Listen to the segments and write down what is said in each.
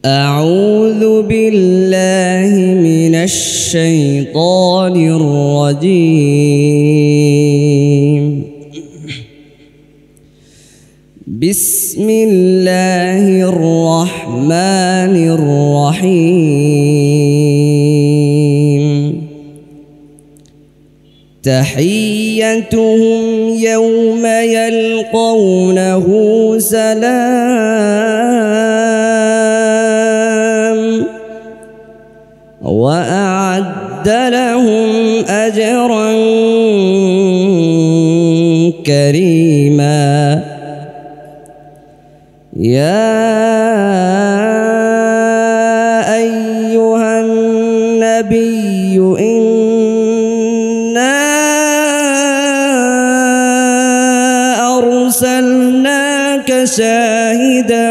أعوذ بالله من الشيطان الرجيم بسم الله الرحمن الرحيم تحيتهم يوم يلقونه سلام وأعد لهم أجرا كريما يا أيها النبي إنا أرسلناك شاهدا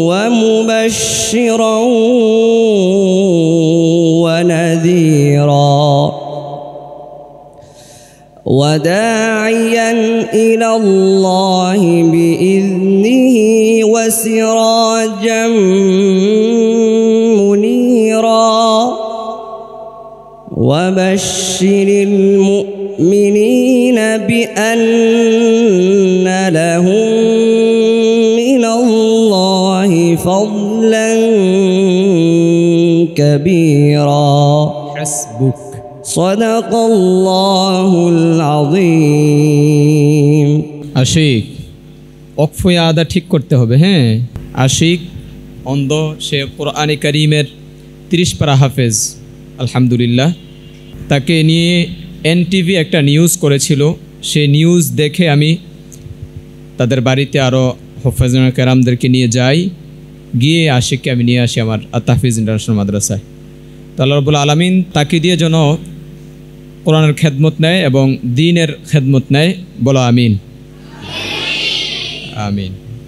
ومبشرا ونذيرا وداعيا إلى الله بإذنه وسراجا منيرا وبشر المؤمنين بأن لهم من الله فضلا كبيرا حسبك صدق الله العظيم আশিক ওকফ আদা ঠিক করতে হবে। হ্যাঁ, আশিক অন্ধ, সে কোরআনে কারীমের 30 পারা হাফেজ আলহামদুলিল্লাহ। তাকে নিয়ে এনটিভি একটা নিউজ করেছিল, সেই নিউজ দেখে আমি তাদের বাড়িতে আরও হুফাজে কেরামদেরকে নিয়ে যাই, গিয়ে আশিককে আমি নিয়ে আসি আমার আত-তাহফিজ ইন্টারন্যাশনাল মাদ্রাসায়। তো আল্লাহ রাব্বুল আলামিন তাকে দিয়ে যেন কোরআনের খেদমত নেয় এবং দ্বীনের খেদমত নেয়, বলো আমিন আমিন।